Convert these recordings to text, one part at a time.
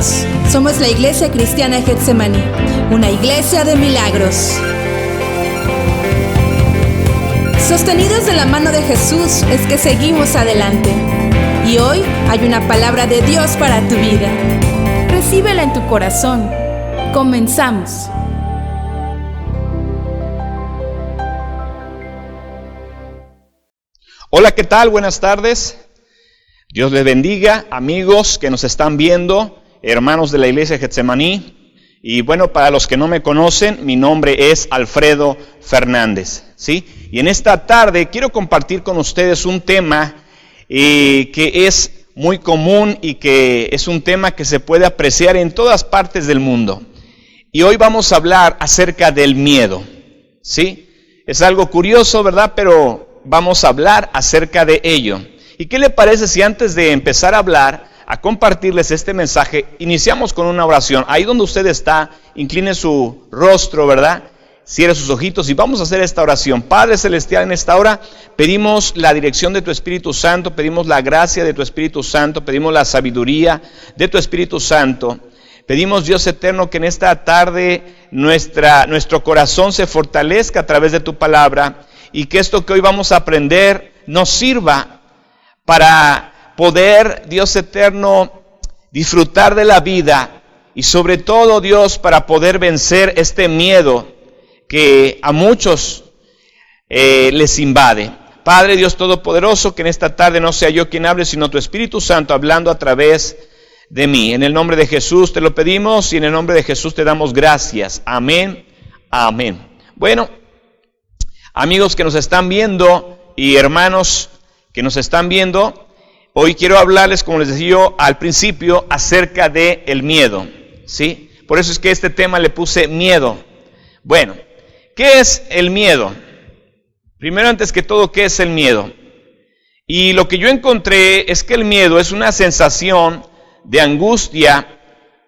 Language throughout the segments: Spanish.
Dios, somos la Iglesia Cristiana Getsemaní, una iglesia de milagros. Sostenidos de la mano de Jesús es que seguimos adelante. Y hoy hay una palabra de Dios para tu vida. Recíbela en tu corazón. Comenzamos. Hola, ¿qué tal? Buenas tardes. Dios les bendiga, amigos que nos están viendo, hermanos de la Iglesia Getsemaní. Y bueno, para los que no me conocen, mi nombre es Alfredo Fernández, ¿sí? Y en esta tarde quiero compartir con ustedes un tema que es muy común y que es un tema que se puede apreciar en todas partes del mundo. Y hoy vamos a hablar acerca del miedo, ¿sí? Es algo curioso, ¿verdad? Pero vamos a hablar acerca de ello. ¿Y qué le parece si antes de empezar a hablar, a compartirles este mensaje, iniciamos con una oración? Ahí donde usted está, incline su rostro, ¿verdad? Cierre sus ojitos y vamos a hacer esta oración. Padre Celestial, en esta hora pedimos la dirección de tu Espíritu Santo, pedimos la gracia de tu Espíritu Santo, pedimos la sabiduría de tu Espíritu Santo. Pedimos, Dios eterno, que en esta tarde nuestro corazón se fortalezca a través de tu palabra y que esto que hoy vamos a aprender nos sirva para poder, Dios eterno, disfrutar de la vida y sobre todo, Dios, para poder vencer este miedo que a muchos les invade. Padre Dios Todopoderoso, que en esta tarde no sea yo quien hable, sino tu Espíritu Santo hablando a través de mí. En el nombre de Jesús te lo pedimos y en el nombre de Jesús te damos gracias. Amén, amén. Bueno, amigos que nos están viendo y hermanos que nos están viendo, hoy quiero hablarles, como les decía yo al principio, acerca del miedo, ¿sí? Por eso es que este tema le puse miedo. Bueno, ¿qué es el miedo? Primero, antes que todo, ¿qué es el miedo? Y lo que yo encontré es que el miedo es una sensación de angustia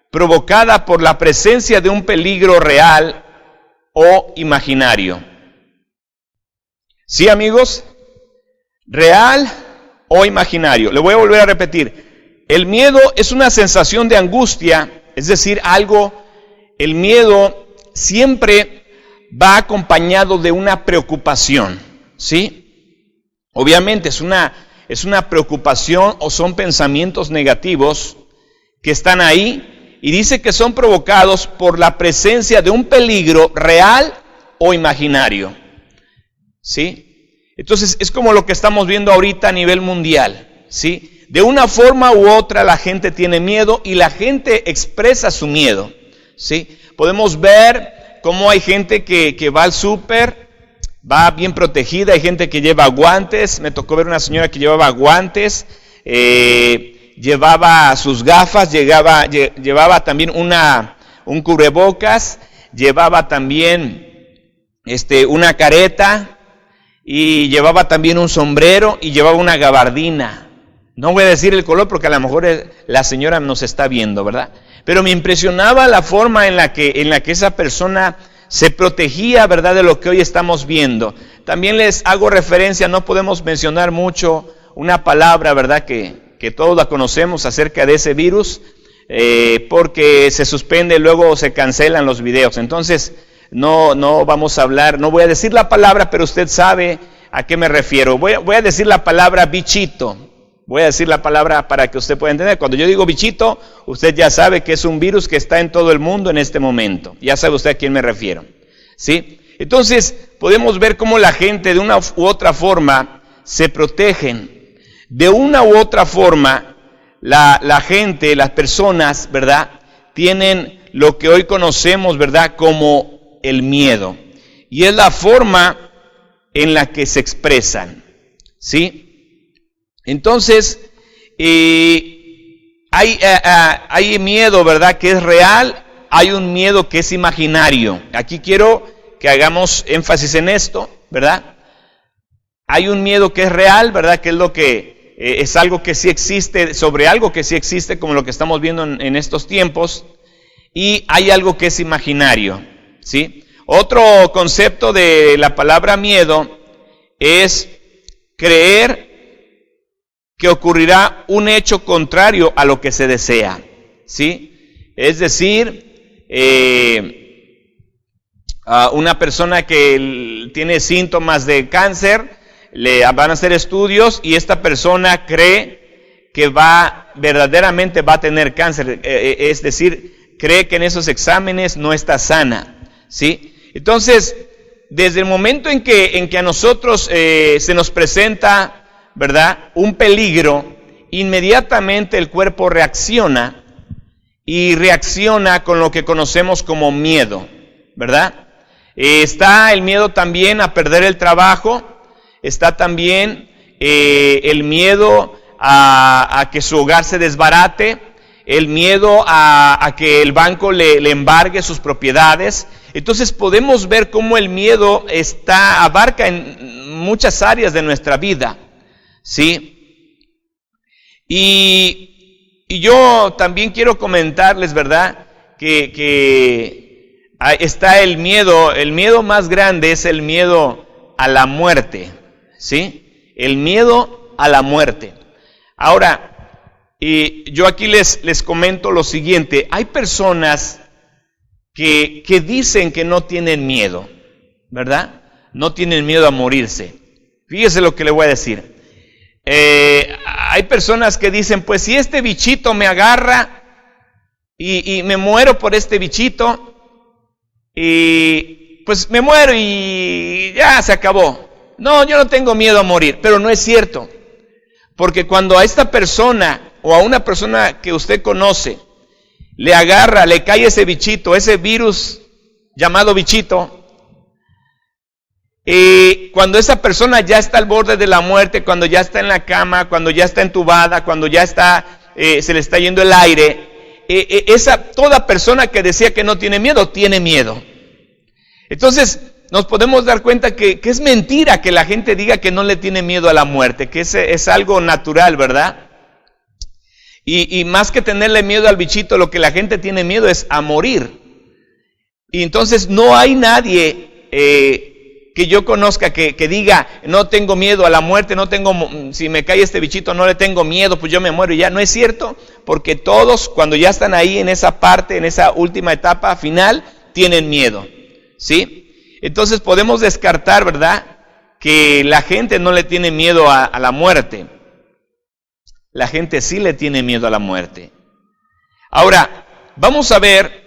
provocada por la presencia de un peligro real o imaginario. ¿Sí, amigos? Real o imaginario. Le voy a volver a repetir. El miedo es una sensación de angustia, es decir, el miedo siempre va acompañado de una preocupación, ¿sí? Obviamente es una preocupación o son pensamientos negativos que están ahí y dice que son provocados por la presencia de un peligro real o imaginario, ¿sí? Entonces es como lo que estamos viendo ahorita a nivel mundial, ¿sí? De una forma u otra la gente tiene miedo y la gente expresa su miedo, ¿sí? Podemos ver cómo hay gente que va al súper, va bien protegida, hay gente que lleva guantes. Me tocó ver una señora que llevaba guantes, llevaba sus gafas, llevaba también un cubrebocas, llevaba también una careta, y llevaba también un sombrero y llevaba una gabardina. No voy a decir el color porque a lo mejor la señora nos está viendo, ¿verdad? Pero me impresionaba la forma en la que esa persona se protegía, ¿verdad?, de lo que hoy estamos viendo. También les hago referencia, no podemos mencionar mucho una palabra, ¿verdad?, que todos la conocemos acerca de ese virus, porque se suspende, luego se cancelan los videos. Entonces, no vamos a hablar, no voy a decir la palabra, pero usted sabe a qué me refiero. Voy a decir la palabra bichito. Voy a decir la palabra para que usted pueda entender. Cuando yo digo bichito, usted ya sabe que es un virus que está en todo el mundo en este momento. Ya sabe usted a quién me refiero, ¿sí? Entonces, podemos ver cómo la gente de una u otra forma se protegen. De una u otra forma, la gente, las personas, ¿verdad?, tienen lo que hoy conocemos, ¿verdad?, como el miedo. Y es la forma en la que se expresan, ¿sí? Entonces, hay miedo, ¿verdad?, que es real, hay un miedo que es imaginario. Aquí quiero que hagamos énfasis en esto, ¿verdad? Hay un miedo que es real, ¿verdad?, que es lo que es algo que sí existe, sobre algo que sí existe, como lo que estamos viendo en estos tiempos, y hay algo que es imaginario, ¿sí? Otro concepto de la palabra miedo es creer que ocurrirá un hecho contrario a lo que se desea, ¿sí? Es decir, una persona que tiene síntomas de cáncer, le van a hacer estudios y esta persona cree que verdaderamente va a tener cáncer, es decir, cree que en esos exámenes no está sana, ¿sí? Entonces, desde el momento en que a nosotros se nos presenta, ¿verdad?, un peligro, inmediatamente el cuerpo reacciona y reacciona con lo que conocemos como miedo, ¿verdad? Está el miedo también a perder el trabajo, está también el miedo a que su hogar se desbarate, el miedo a que el banco le embargue sus propiedades. Entonces podemos ver cómo el miedo abarca en muchas áreas de nuestra vida, ¿sí? Y yo también quiero comentarles, ¿verdad?, que está el miedo más grande es el miedo a la muerte, ¿sí? El miedo a la muerte. Ahora, yo aquí les comento lo siguiente: hay personas que dicen que no tienen miedo, ¿verdad? No tienen miedo a morirse. Fíjese lo que le voy a decir. Hay personas que dicen, pues si este bichito me agarra y me muero por este bichito, y pues me muero y ya se acabó. No, yo no tengo miedo a morir, pero no es cierto. Porque cuando a esta persona o a una persona que usted conoce le agarra, le cae ese bichito, ese virus llamado bichito, y cuando esa persona ya está al borde de la muerte, cuando ya está en la cama, cuando ya está entubada, cuando ya está, se le está yendo el aire, toda persona que decía que no tiene miedo, tiene miedo. Entonces nos podemos dar cuenta que es mentira que la gente diga que no le tiene miedo a la muerte, que es algo natural, ¿verdad? Y más que tenerle miedo al bichito, lo que la gente tiene miedo es a morir. Y entonces no hay nadie que yo conozca que diga, no tengo miedo a la muerte, si me cae este bichito no le tengo miedo, pues yo me muero y ya. No es cierto, porque todos cuando ya están ahí en esa parte, en esa última etapa final, tienen miedo, ¿sí? Entonces podemos descartar, ¿verdad?, que la gente no le tiene miedo a la muerte. La gente sí le tiene miedo a la muerte. Ahora, vamos a ver,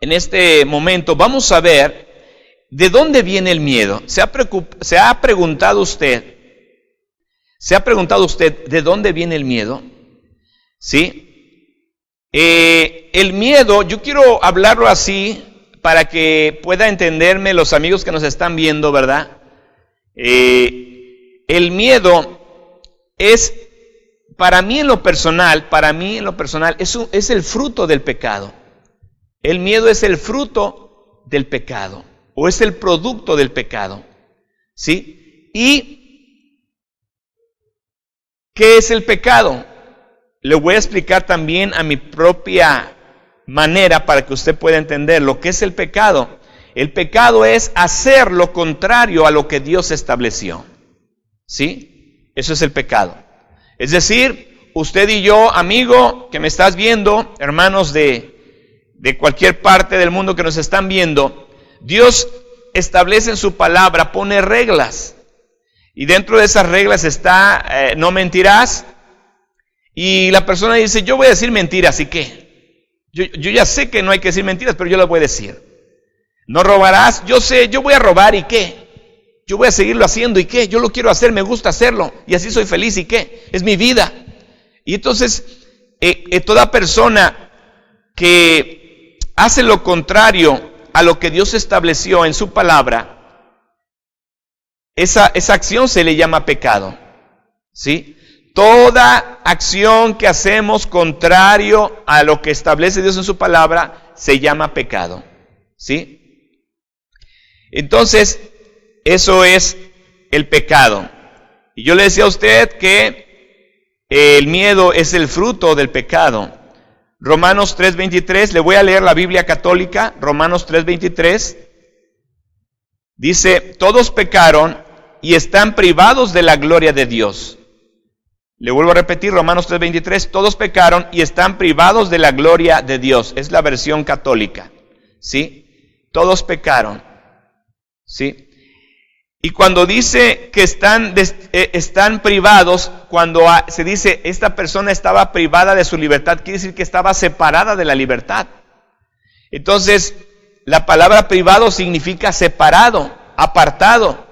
en este momento, vamos a ver de dónde viene el miedo. ¿Se ha preguntado usted de dónde viene el miedo? ¿Sí? El miedo, yo quiero hablarlo así para que pueda entenderme los amigos que nos están viendo, ¿verdad? El miedo es, para mí en lo personal, es el fruto del pecado. El miedo es el fruto del pecado, o es el producto del pecado, ¿sí? ¿Y qué es el pecado? Le voy a explicar también a mi propia manera para que usted pueda entender lo que es el pecado. El pecado es hacer lo contrario a lo que Dios estableció, ¿sí? Eso es el pecado. Es decir, usted y yo, amigo que me estás viendo, hermanos de cualquier parte del mundo que nos están viendo, Dios establece en su palabra, pone reglas. Y dentro de esas reglas está, no mentirás. Y la persona dice, yo voy a decir mentiras, ¿y qué? Yo ya sé que no hay que decir mentiras, pero yo las voy a decir. No robarás, yo sé, yo voy a robar, ¿y qué? Yo voy a seguirlo haciendo, ¿y qué? Yo lo quiero hacer, me gusta hacerlo, y así soy feliz, ¿y qué? Es mi vida. Y entonces, toda persona que hace lo contrario a lo que Dios estableció en su palabra, esa acción se le llama pecado, ¿sí? Toda acción que hacemos contrario a lo que establece Dios en su palabra se llama pecado, ¿sí? Entonces, eso es el pecado. Y yo le decía a usted que el miedo es el fruto del pecado. Romanos 3:23, le voy a leer la Biblia católica, Romanos 3:23, dice, todos pecaron y están privados de la gloria de Dios, Le vuelvo a repetir, Romanos 3:23, todos pecaron y están privados de la gloria de Dios. Es la versión católica, ¿sí? Todos pecaron, ¿sí? Y cuando dice que están privados, cuando se dice esta persona estaba privada de su libertad, quiere decir que estaba separada de la libertad. Entonces, la palabra privado significa separado, apartado,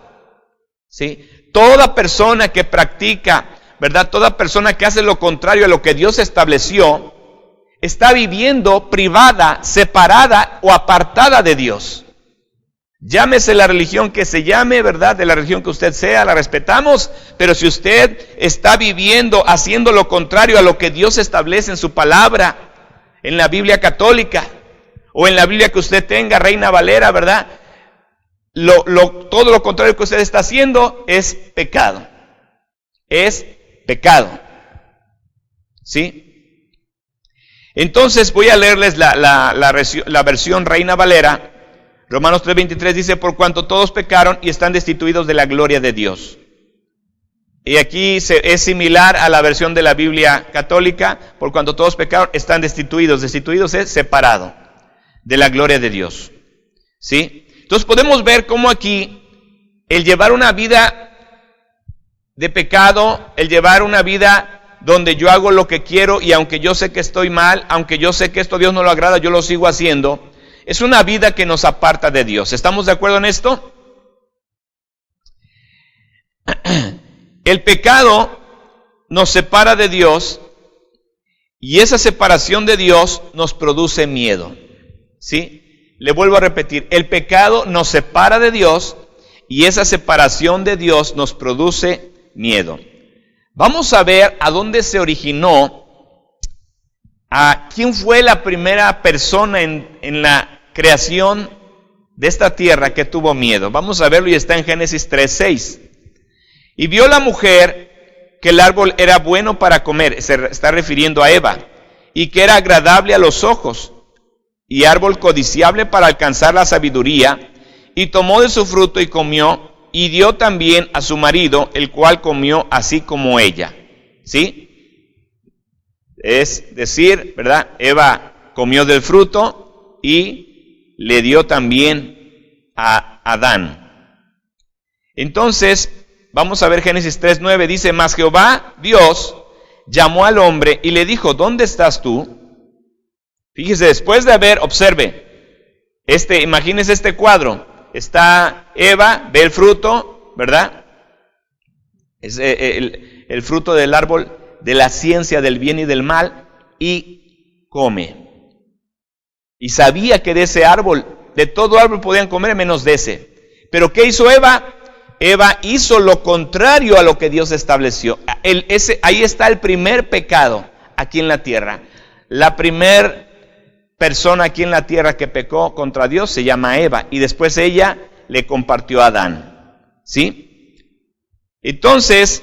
¿sí? Toda persona que practica, ¿verdad? Toda persona que hace lo contrario a lo que Dios estableció, está viviendo privada, separada o apartada de Dios. Llámese la religión que se llame, ¿verdad? De la religión que usted sea, la respetamos, pero si usted está viviendo, haciendo lo contrario a lo que Dios establece en su palabra, en la Biblia católica, o en la Biblia que usted tenga, Reina Valera, ¿verdad? Todo lo contrario que usted está haciendo es pecado. Es pecado. ¿Sí? Entonces voy a leerles la versión Reina Valera. Romanos 3:23 dice, por cuanto todos pecaron y están destituidos de la gloria de Dios. Y aquí es similar a la versión de la Biblia católica, por cuanto todos pecaron, están destituidos. Destituidos es separado de la gloria de Dios. ¿Sí? Entonces podemos ver cómo aquí el llevar una vida de pecado, el llevar una vida donde yo hago lo que quiero y aunque yo sé que estoy mal, aunque yo sé que esto a Dios no lo agrada, yo lo sigo haciendo, es una vida que nos aparta de Dios. ¿Estamos de acuerdo en esto? El pecado nos separa de Dios y esa separación de Dios nos produce miedo. ¿Sí? Le vuelvo a repetir, el pecado nos separa de Dios y esa separación de Dios nos produce miedo. Vamos a ver a dónde se originó, a quién fue la primera persona en la creación de esta tierra que tuvo miedo. Vamos a verlo y está en Génesis 3:6. Y vio la mujer que el árbol era bueno para comer, se está refiriendo a Eva, y que era agradable a los ojos, y árbol codiciable para alcanzar la sabiduría, y tomó de su fruto y comió, y dio también a su marido, el cual comió así como ella. ¿Sí? Es decir, ¿verdad? Eva comió del fruto y le dio también a Adán. Entonces, vamos a ver Génesis 3:9, dice, mas Jehová Dios llamó al hombre y le dijo, ¿dónde estás tú? Fíjese, después de haber, observe, imagínese este cuadro, está Eva, ve el fruto, ¿verdad? Es el fruto del árbol de la ciencia del bien y del mal, y come. Y sabía que de ese árbol, de todo árbol podían comer menos de ese. Pero ¿qué hizo Eva? Eva hizo lo contrario a lo que Dios estableció. Ahí está el primer pecado aquí en la tierra. La primer persona aquí en la tierra que pecó contra Dios se llama Eva. Y después ella le compartió a Adán. ¿Sí? Entonces,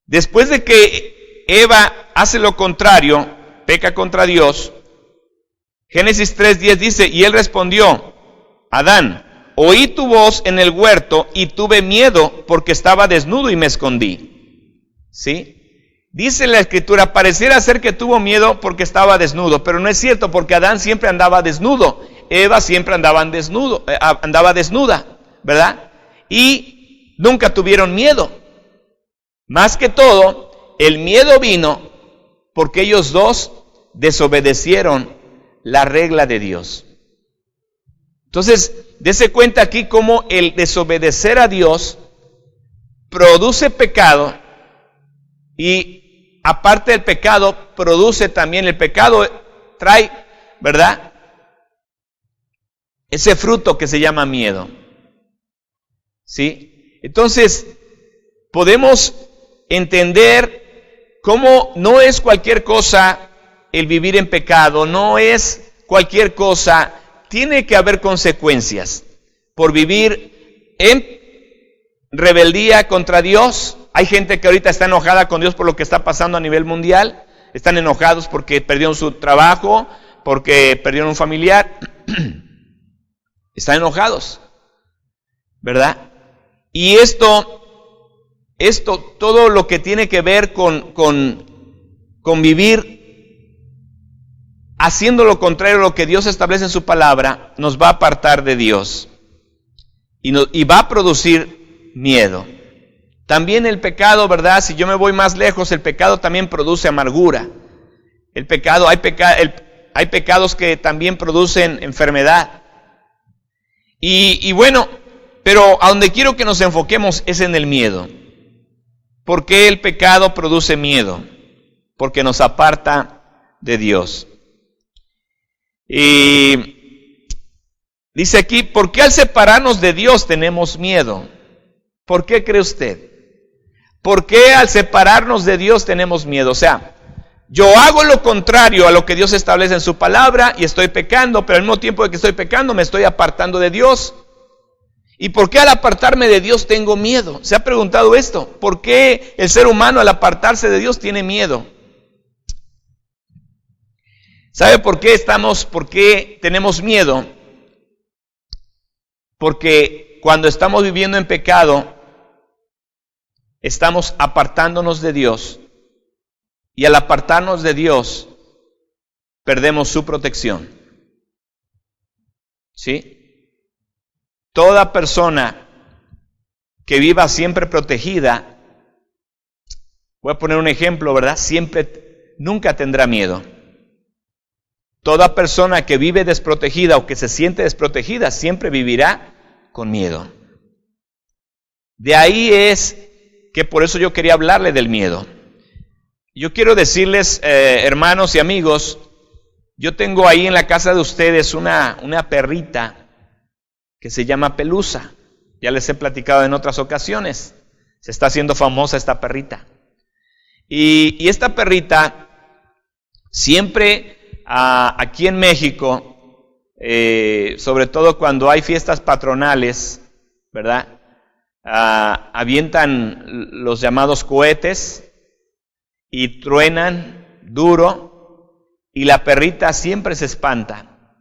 después de que Eva hace lo contrario, peca contra Dios, Génesis 3:10 dice, y él respondió, Adán, oí tu voz en el huerto y tuve miedo porque estaba desnudo y me escondí. ¿Sí? Dice la escritura, pareciera ser que tuvo miedo porque estaba desnudo, pero no es cierto porque Adán siempre andaba desnudo, Eva siempre andaba desnuda, ¿verdad? Y nunca tuvieron miedo. Más que todo, el miedo vino porque ellos dos desobedecieron la regla de Dios. Entonces, dése cuenta aquí cómo el desobedecer a Dios produce pecado y aparte del pecado produce también, el pecado trae, ¿verdad? Ese fruto que se llama miedo. ¿Sí? Entonces, podemos entender cómo no es cualquier cosa el vivir en pecado, no es cualquier cosa, tiene que haber consecuencias por vivir en rebeldía contra Dios. Hay gente que ahorita está enojada con Dios por lo que está pasando a nivel mundial, están enojados porque perdieron su trabajo, porque perdieron un familiar, están enojados, ¿verdad? Y esto esto, todo lo que tiene que ver con vivir haciendo lo contrario a lo que Dios establece en su palabra, nos va a apartar de Dios y va a producir miedo. También el pecado, ¿verdad? Si yo me voy más lejos, el pecado también produce amargura. El pecado, hay pecados que también producen enfermedad. Y bueno, pero a donde quiero que nos enfoquemos es en el miedo. ¿Por qué el pecado produce miedo? Porque nos aparta de Dios. Y dice aquí, ¿por qué al separarnos de Dios tenemos miedo? ¿Por qué cree usted? ¿Por qué al separarnos de Dios tenemos miedo? O sea, yo hago lo contrario a lo que Dios establece en su palabra y estoy pecando, pero al mismo tiempo de que estoy pecando me estoy apartando de Dios. ¿Y por qué al apartarme de Dios tengo miedo? ¿Se ha preguntado esto? ¿Por qué el ser humano al apartarse de Dios tiene miedo? ¿Sabe por qué tenemos miedo? Porque cuando estamos viviendo en pecado, estamos apartándonos de Dios. Y al apartarnos de Dios, perdemos su protección. ¿Sí? Toda persona que viva siempre protegida, voy a poner un ejemplo, ¿verdad? Nunca tendrá miedo. Toda persona que vive desprotegida o que se siente desprotegida, siempre vivirá con miedo. De ahí es que por eso yo quería hablarle del miedo. Yo quiero decirles, hermanos y amigos, yo tengo ahí en la casa de ustedes una perrita que se llama Pelusa. Ya les he platicado en otras ocasiones. Se está haciendo famosa esta perrita. Y esta perrita siempre aquí en México, sobre todo cuando hay fiestas patronales, ¿verdad? Avientan los llamados cohetes y truenan duro y la perrita siempre se espanta,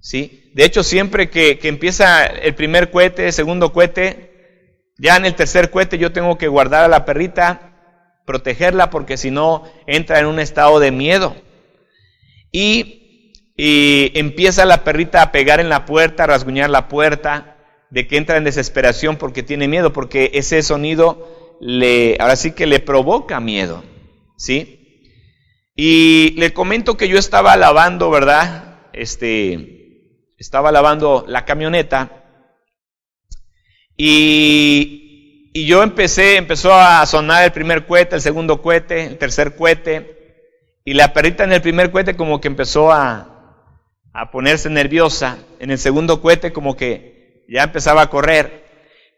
¿sí? De hecho, siempre que empieza el primer cohete, el segundo cohete, ya en el tercer cohete yo tengo que guardar a la perrita, protegerla, porque si no entra en un estado de miedo. Y empieza la perrita a pegar en la puerta, a rasguñar la puerta, de que entra en desesperación porque tiene miedo, porque ese sonido ahora sí que le provoca miedo, ¿sí? Y le comento que yo estaba lavando, ¿verdad? Estaba lavando la camioneta y yo empezó a sonar el primer cohete, el segundo cohete, el tercer cohete, y la perrita en el primer cohete como que empezó a ponerse nerviosa. En el segundo cohete como que ya empezaba a correr,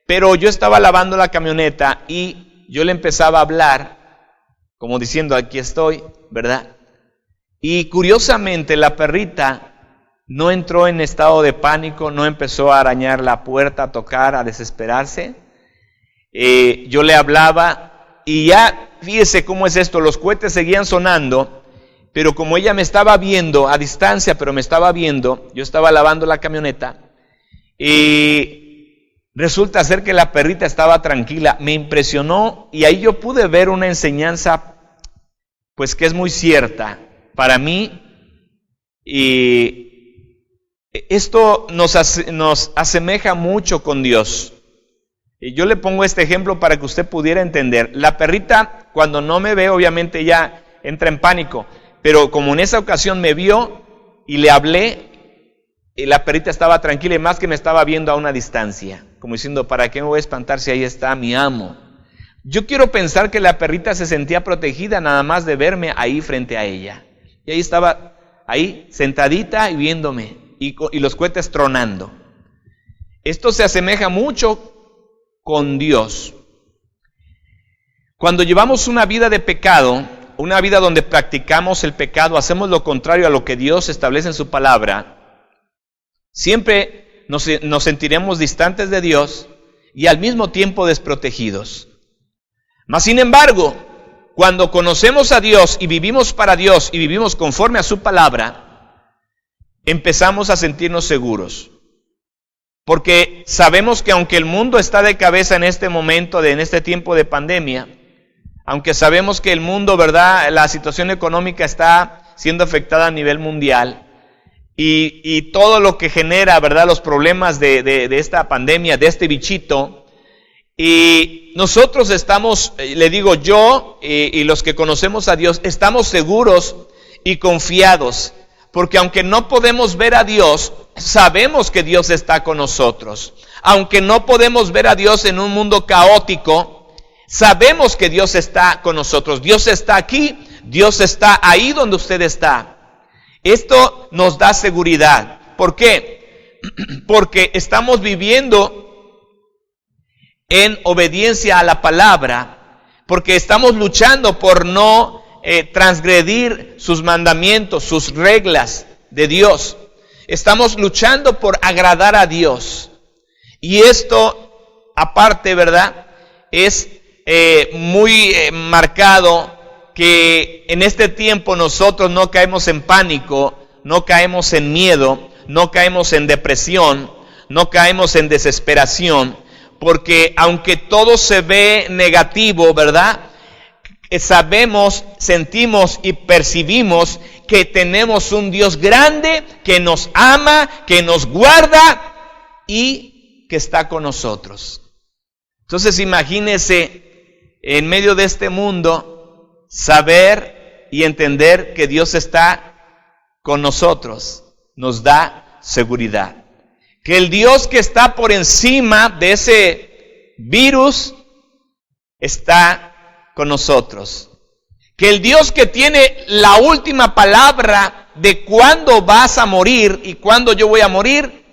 pero yo estaba lavando la camioneta y yo le empezaba a hablar como diciendo, aquí estoy, ¿verdad? Y curiosamente la perrita no entró en estado de pánico, no empezó a arañar la puerta, a tocar, a desesperarse. Yo le hablaba y ya, fíjese cómo es esto, los cohetes seguían sonando, pero como ella me estaba viendo a distancia, pero me estaba viendo, yo estaba lavando la camioneta, y resulta ser que la perrita estaba tranquila. Me impresionó y ahí yo pude ver una enseñanza, pues que es muy cierta para mí, y esto nos asemeja mucho con Dios. Y yo le pongo este ejemplo para que usted pudiera entender. La perrita, cuando no me ve, obviamente ya entra en pánico, pero como en esa ocasión me vio y le hablé, y la perrita estaba tranquila y más que me estaba viendo a una distancia, como diciendo, ¿para qué me voy a espantar si ahí está mi amo? Yo quiero pensar que la perrita se sentía protegida nada más de verme ahí frente a ella. Y ahí estaba, ahí sentadita y viéndome, y los cohetes tronando. Esto se asemeja mucho con Dios. Cuando llevamos una vida de pecado, una vida donde practicamos el pecado, hacemos lo contrario a lo que Dios establece en su palabra, siempre nos sentiremos distantes de Dios y al mismo tiempo desprotegidos. Mas sin embargo, cuando conocemos a Dios y vivimos para Dios y vivimos conforme a su palabra, empezamos a sentirnos seguros. Porque sabemos que aunque el mundo está de cabeza en este momento, en este tiempo de pandemia, aunque sabemos que el mundo, ¿verdad?, la situación económica está siendo afectada a nivel mundial, y todo lo que genera, ¿verdad?, los problemas de esta pandemia, de este bichito, y nosotros estamos, le digo yo, y los que conocemos a Dios, estamos seguros y confiados, porque aunque no podemos ver a Dios, sabemos que Dios está con nosotros. Aunque no podemos ver a Dios en un mundo caótico, sabemos que Dios está con nosotros. Dios está aquí, Dios está ahí donde usted está. Esto nos da seguridad. ¿Por qué? Porque estamos viviendo en obediencia a la palabra, porque estamos luchando por no transgredir sus mandamientos, sus reglas de Dios. Estamos luchando por agradar a Dios. Y esto, aparte, ¿verdad?, es muy marcado que en este tiempo nosotros no caemos en pánico, no caemos en miedo, no caemos en depresión, no caemos en desesperación, porque aunque todo se ve negativo, ¿verdad?, sabemos, sentimos y percibimos que tenemos un Dios grande que nos ama, que nos guarda y que está con nosotros. Entonces imagínese en medio de este mundo saber y entender que Dios está con nosotros, nos da seguridad. Que el Dios que está por encima de ese virus está con nosotros. Que el Dios que tiene la última palabra de cuándo vas a morir y cuándo yo voy a morir,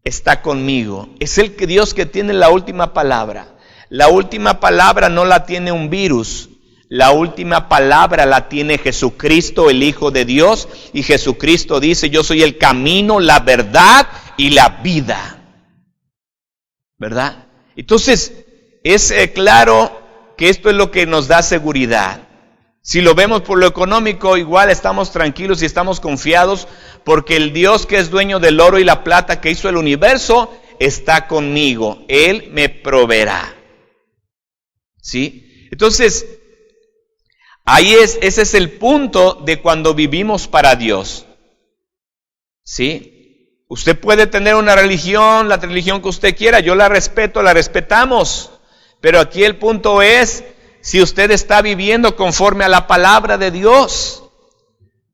está conmigo. Es el Dios que tiene la última palabra. La última palabra no la tiene un virus. La última palabra la tiene Jesucristo, el Hijo de Dios. Y Jesucristo dice, yo soy el camino, la verdad y la vida. ¿Verdad? Entonces, es claro que esto es lo que nos da seguridad. Si lo vemos por lo económico, igual estamos tranquilos y estamos confiados, porque el Dios que es dueño del oro y la plata, que hizo el universo, está conmigo. Él me proveerá. ¿Sí? Entonces, ese es el punto de cuando vivimos para Dios. ¿Sí? Usted puede tener una religión, la religión que usted quiera, yo la respeto, la respetamos. Pero aquí el punto es si usted está viviendo conforme a la palabra de Dios.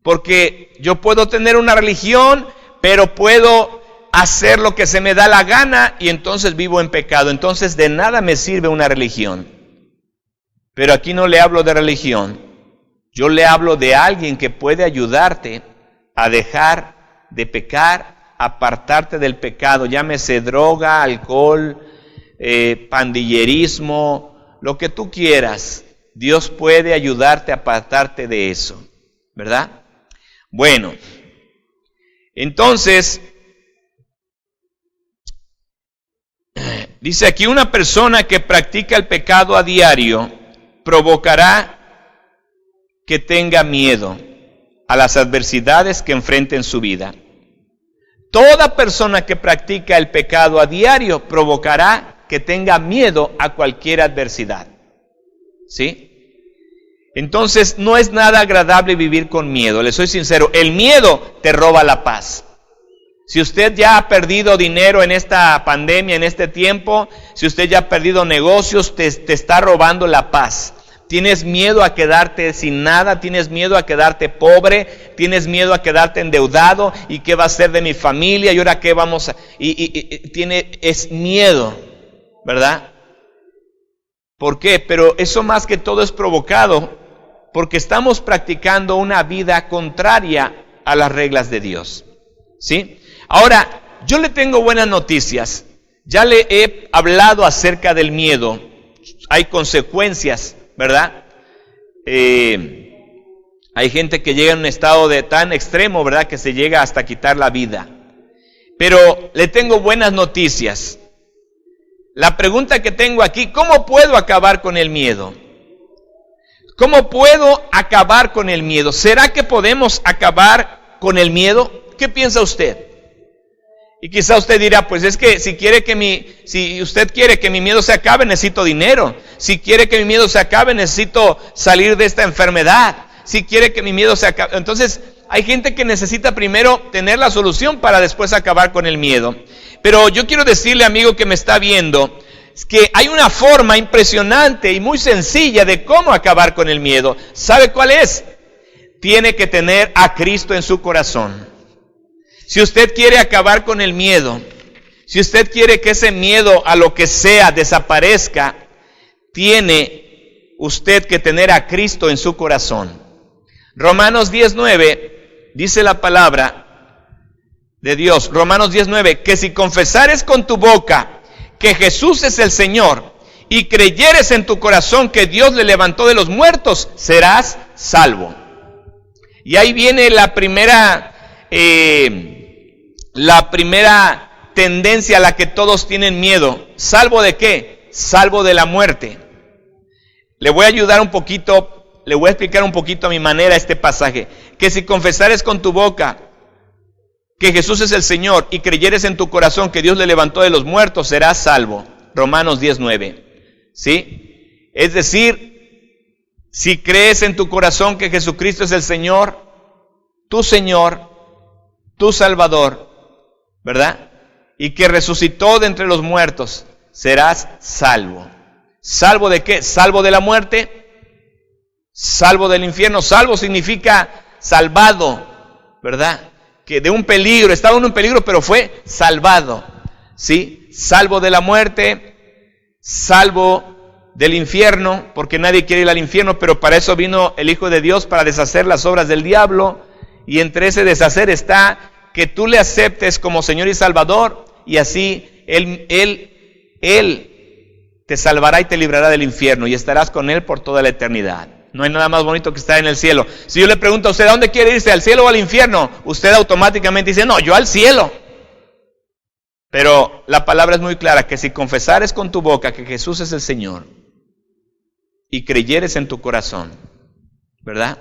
Porque yo puedo tener una religión, pero puedo hacer lo que se me da la gana y entonces vivo en pecado. Entonces de nada me sirve una religión. Pero aquí no le hablo de religión. Yo le hablo de alguien que puede ayudarte a dejar de pecar, apartarte del pecado. Llámese droga, alcohol, pandillerismo, lo que tú quieras. Dios puede ayudarte a apartarte de eso, ¿verdad? Bueno, entonces, dice aquí, una persona que practica el pecado a diario provocará que tenga miedo a las adversidades que enfrenta en su vida. Toda persona que practica el pecado a diario provocará que tenga miedo a cualquier adversidad. ¿Sí? Entonces, no es nada agradable vivir con miedo. Le soy sincero, el miedo te roba la paz. Si usted ya ha perdido dinero en esta pandemia, en este tiempo, si usted ya ha perdido negocios, te está robando la paz. Tienes miedo a quedarte sin nada, tienes miedo a quedarte pobre, tienes miedo a quedarte endeudado, y qué va a ser de mi familia, y ahora qué vamos a... es miedo, ¿verdad? ¿Por qué? Pero eso más que todo es provocado porque estamos practicando una vida contraria a las reglas de Dios. ¿Sí? Ahora, yo le tengo buenas noticias. Ya le he hablado acerca del miedo. Hay consecuencias, ¿verdad? Hay gente que llega en un estado de tan extremo, ¿verdad?, que se llega hasta quitar la vida. Pero le tengo buenas noticias. La pregunta que tengo aquí, ¿cómo puedo acabar con el miedo? ¿Cómo puedo acabar con el miedo? ¿Será que podemos acabar con el miedo? ¿Qué piensa usted? Y quizá usted dirá, pues es que si usted quiere que mi miedo se acabe, necesito dinero. Si quiere que mi miedo se acabe, necesito salir de esta enfermedad. Si quiere que mi miedo se acabe. Entonces, hay gente que necesita primero tener la solución para después acabar con el miedo. Pero yo quiero decirle, amigo que me está viendo, que hay una forma impresionante y muy sencilla de cómo acabar con el miedo. ¿Sabe cuál es? Tiene que tener a Cristo en su corazón. Si usted quiere acabar con el miedo, si usted quiere que ese miedo a lo que sea desaparezca, tiene usted que tener a Cristo en su corazón. Romanos 10:9 dice la palabra de Dios, Romanos 10:9, que si confesares con tu boca que Jesús es el Señor y creyeres en tu corazón que Dios le levantó de los muertos, serás salvo. Y ahí viene la primera tendencia a la que todos tienen miedo. ¿Salvo de qué? Salvo de la muerte. Le voy a ayudar un poquito, le voy a explicar un poquito a mi manera este pasaje. Que si confesares con tu boca que Jesús es el Señor y creyeres en tu corazón que Dios le levantó de los muertos, serás salvo. Romanos 10:9. ¿Sí? Es decir, si crees en tu corazón que Jesucristo es el Señor, tu Salvador, ¿verdad? Y que resucitó de entre los muertos, serás salvo. ¿Salvo de qué? Salvo de la muerte, salvo del infierno. Salvo significa salvado, ¿verdad? Que de un peligro, estaba en un peligro, pero fue salvado, ¿sí? Salvo de la muerte, salvo del infierno, porque nadie quiere ir al infierno, pero para eso vino el Hijo de Dios, para deshacer las obras del diablo. Y entre ese deshacer está que tú le aceptes como Señor y Salvador, y así Él te salvará y te librará del infierno, y estarás con Él por toda la eternidad. No hay nada más bonito que estar en el cielo. Si yo le pregunto a usted, ¿a dónde quiere irse? ¿Al cielo o al infierno? Usted automáticamente dice, no, yo al cielo. Pero la palabra es muy clara, que si confesares con tu boca que Jesús es el Señor, y creyeres en tu corazón, ¿verdad?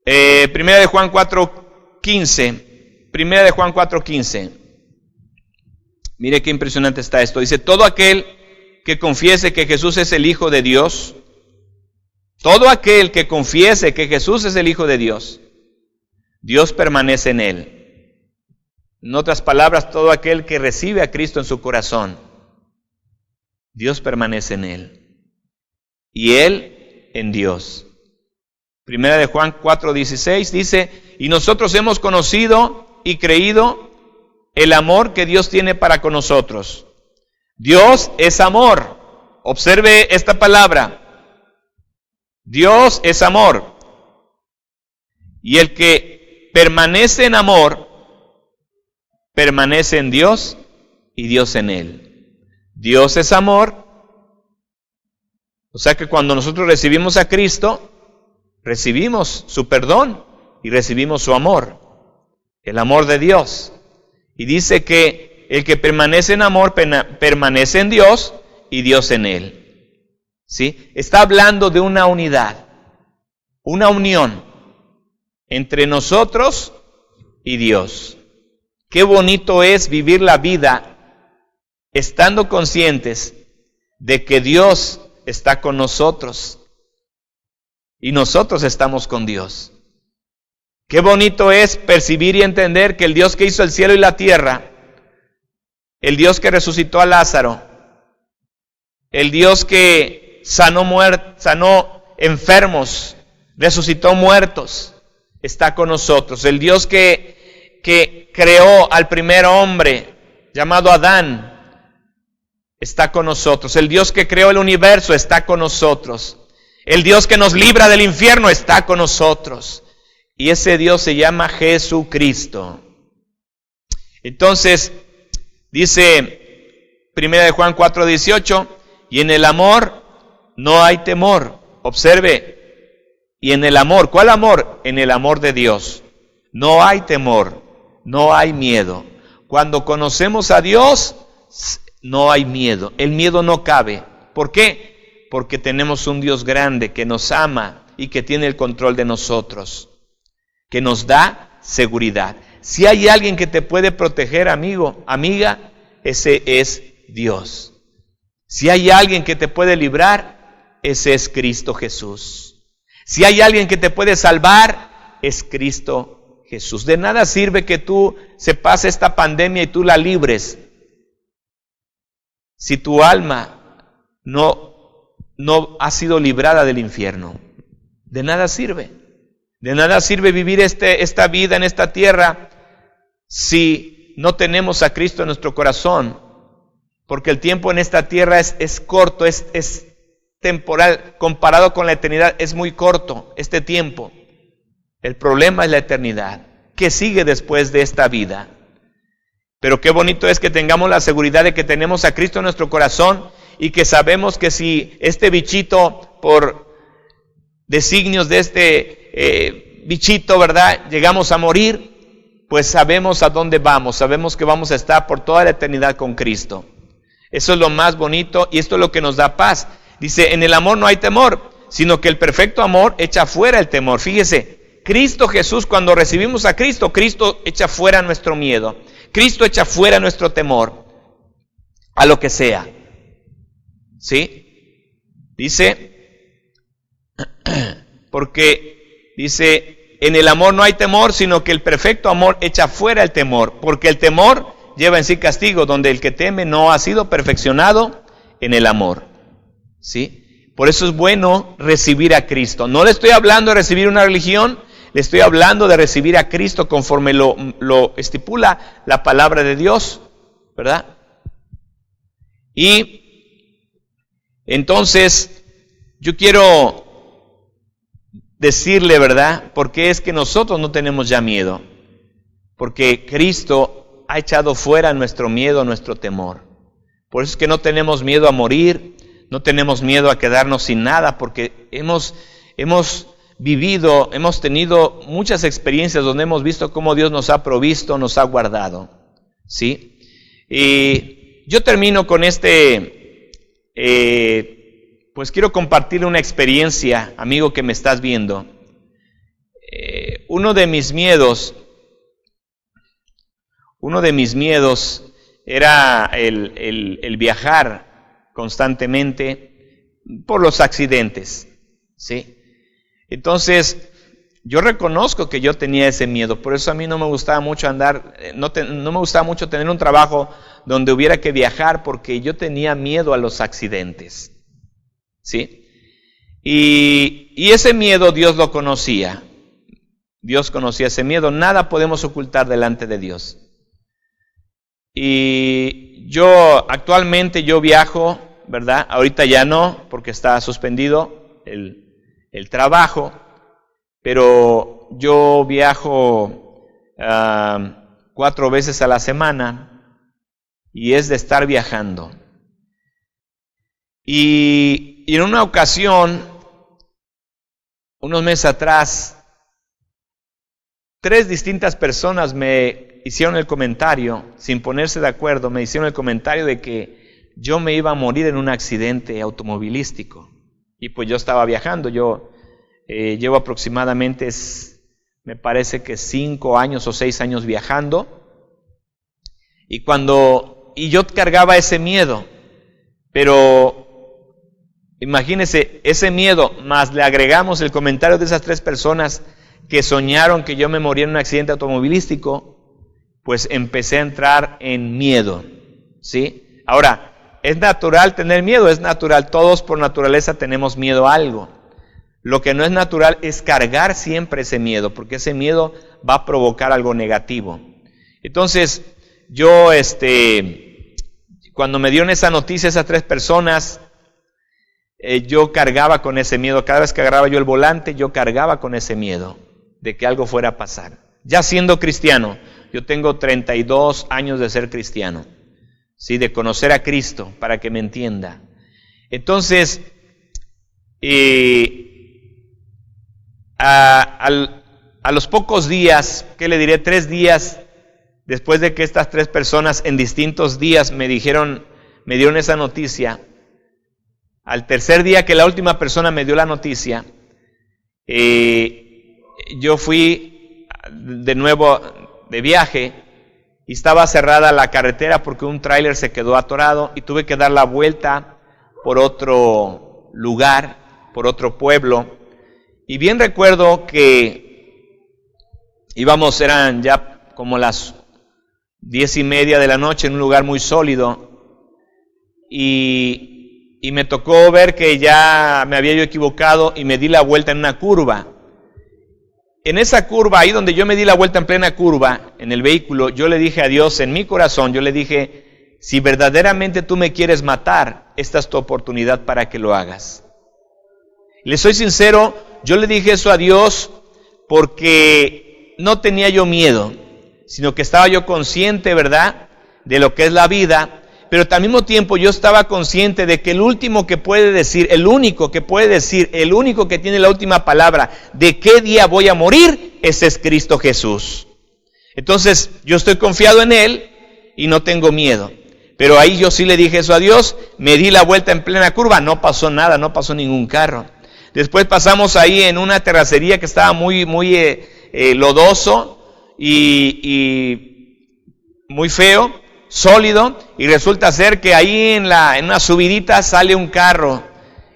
Primera de Juan 4:15. Mire qué impresionante está esto. Dice, todo aquel que confiese que Jesús es el Hijo de Dios, todo aquel que confiese que Jesús es el Hijo de Dios, Dios permanece en él. En otras palabras, todo aquel que recibe a Cristo en su corazón, Dios permanece en él. Y él en Dios. Primera de Juan 4:16 dice, y nosotros hemos conocido y creído el amor que Dios tiene para con nosotros. Dios es amor. Observe esta palabra. Dios es amor. Y el que permanece en amor, permanece en Dios y Dios en él. Dios es amor. O sea que cuando nosotros recibimos a Cristo, recibimos su perdón y recibimos su amor, el amor de Dios. Y dice que el que permanece en amor permanece en Dios y Dios en él. ¿Sí? Está hablando de una unidad, una unión entre nosotros y Dios. Qué bonito es vivir la vida estando conscientes de que Dios está con nosotros y nosotros estamos con Dios. Qué bonito es percibir y entender que el Dios que hizo el cielo y la tierra, el Dios que resucitó a Lázaro, el Dios que sanó enfermos, resucitó muertos, está con nosotros. El Dios que creó al primer hombre llamado Adán, está con nosotros. El Dios que creó el universo está con nosotros. El Dios que nos libra del infierno está con nosotros. Y ese Dios se llama Jesucristo. Entonces, dice 1 de Juan 4:18, y en el amor no hay temor. Observe, y en el amor, ¿cuál amor? En el amor de Dios. No hay temor, no hay miedo. Cuando conocemos a Dios, no hay miedo. El miedo no cabe. ¿Por qué? Porque tenemos un Dios grande que nos ama y que tiene el control de nosotros, que nos da seguridad. Si hay alguien que te puede proteger, amigo, amiga, ese es Dios. Si hay alguien que te puede librar, ese es Cristo Jesús. Si hay alguien que te puede salvar, es Cristo Jesús. De nada sirve que tú se pase esta pandemia y tú la libres, si tu alma no ha sido librada del infierno. De nada sirve. De nada sirve vivir esta vida en esta tierra si no tenemos a Cristo en nuestro corazón. Porque el tiempo en esta tierra es corto, es temporal. Comparado con la eternidad, es muy corto este tiempo. El problema es la eternidad. ¿Qué sigue después de esta vida? Pero qué bonito es que tengamos la seguridad de que tenemos a Cristo en nuestro corazón y que sabemos que si este bichito, por designios de este bichito, ¿verdad?, llegamos a morir, pues sabemos a dónde vamos, sabemos que vamos a estar por toda la eternidad con Cristo. Eso es lo más bonito y esto es lo que nos da paz. Dice, en el amor no hay temor, sino que el perfecto amor echa fuera el temor. Fíjese, Cristo Jesús, cuando recibimos a Cristo, Cristo echa fuera nuestro miedo. Cristo echa fuera nuestro temor a lo que sea. ¿Sí? Dice, porque dice, en el amor no hay temor, sino que el perfecto amor echa fuera el temor, porque el temor lleva en sí castigo, donde el que teme no ha sido perfeccionado en el amor. ¿Sí? Por eso es bueno recibir a Cristo. No le estoy hablando de recibir una religión, le estoy hablando de recibir a Cristo conforme lo estipula la palabra de Dios, ¿verdad? Y entonces yo quiero decirle, ¿verdad?, por qué es que nosotros no tenemos ya miedo. Porque Cristo ha echado fuera nuestro miedo, nuestro temor. Por eso es que no tenemos miedo a morir, no tenemos miedo a quedarnos sin nada, porque hemos tenido muchas experiencias donde hemos visto cómo Dios nos ha provisto, nos ha guardado, ¿sí? Y yo termino con pues quiero compartir una experiencia, amigo que me estás viendo. Uno de mis miedos era el viajar constantemente por los accidentes, ¿sí? Entonces, yo reconozco que yo tenía ese miedo, por eso a mí no me gustaba mucho no me gustaba mucho tener un trabajo donde hubiera que viajar, porque yo tenía miedo a los accidentes, ¿sí? Y ese miedo Dios lo conocía. Dios conocía ese miedo, nada podemos ocultar delante de Dios. Y actualmente yo viajo, ¿verdad? Ahorita ya no, porque está suspendido el trabajo, pero yo viajo 4 veces a la semana y es de estar viajando. Y en una ocasión, unos meses atrás, 3 distintas personas me hicieron el comentario, sin ponerse de acuerdo, me hicieron el comentario de que yo me iba a morir en un accidente automovilístico. Y pues yo estaba viajando, yo llevo aproximadamente, me parece que 5 años o 6 años viajando. Y yo cargaba ese miedo, pero imagínense, ese miedo, más le agregamos el comentario de esas 3 personas que soñaron que yo me moría en un accidente automovilístico, pues empecé a entrar en miedo, ¿sí? Ahora, ¿es natural tener miedo? Es natural, todos por naturaleza tenemos miedo a algo. Lo que no es natural es cargar siempre ese miedo, porque ese miedo va a provocar algo negativo. Entonces, yo, cuando me dieron esa noticia, esas 3 personas, yo cargaba con ese miedo. Cada vez que agarraba yo el volante, yo cargaba con ese miedo de que algo fuera a pasar. Ya siendo cristiano, yo tengo 32 años de ser cristiano, ¿sí? De conocer a Cristo, para que me entienda. Entonces, a los pocos días, ¿qué le diré? 3 días después de que estas 3 personas en distintos días me dieron esa noticia, al tercer día que la última persona me dio la noticia, yo fui de nuevo de viaje y estaba cerrada la carretera porque un tráiler se quedó atorado y tuve que dar la vuelta por otro lugar, por otro pueblo. Y bien recuerdo que eran ya como las 10:30 de la noche en un lugar muy sólido y me tocó ver que ya me había yo equivocado y me di la vuelta en una curva. En esa curva, ahí donde yo me di la vuelta en plena curva, en el vehículo, yo le dije a Dios en mi corazón, yo le dije, si verdaderamente tú me quieres matar, esta es tu oportunidad para que lo hagas. Le soy sincero, yo le dije eso a Dios porque no tenía yo miedo, sino que estaba yo consciente, ¿verdad?, de lo que es la vida, pero al mismo tiempo yo estaba consciente de que el único que tiene la última palabra de qué día voy a morir, ese es Cristo Jesús. Entonces, yo estoy confiado en Él y no tengo miedo. Pero ahí yo sí le dije eso a Dios, me di la vuelta en plena curva, no pasó nada, no pasó ningún carro. Después pasamos ahí en una terracería que estaba muy lodoso y muy feo, sólido, y resulta ser que ahí en una subidita sale un carro,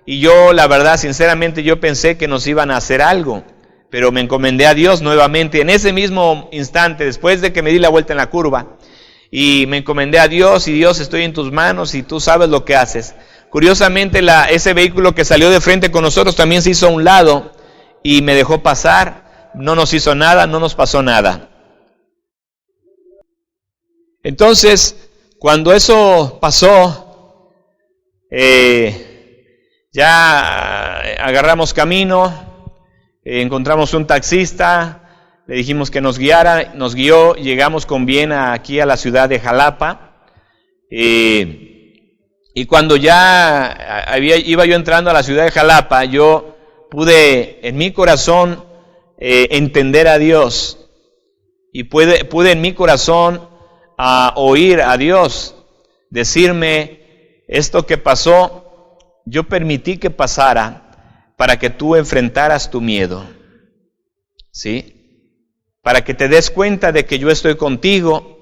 y yo, la verdad, sinceramente, yo pensé que nos iban a hacer algo, pero me encomendé a Dios nuevamente, en ese mismo instante, después de que me di la vuelta en la curva, y me encomendé a Dios, y Dios, estoy en tus manos, y tú sabes lo que haces. Curiosamente, ese vehículo que salió de frente con nosotros también se hizo a un lado, y me dejó pasar, no nos hizo nada, no nos pasó nada. Entonces, cuando eso pasó, ya agarramos camino, encontramos un taxista, le dijimos que nos guiara, nos guió, llegamos con bien aquí a la ciudad de Jalapa, y cuando ya iba yo entrando a la ciudad de Jalapa, yo pude en mi corazón entender a Dios, y pude en mi corazón a oír a Dios decirme, esto que pasó, yo permití que pasara para que tú enfrentaras tu miedo, ¿sí? Para que te des cuenta de que yo estoy contigo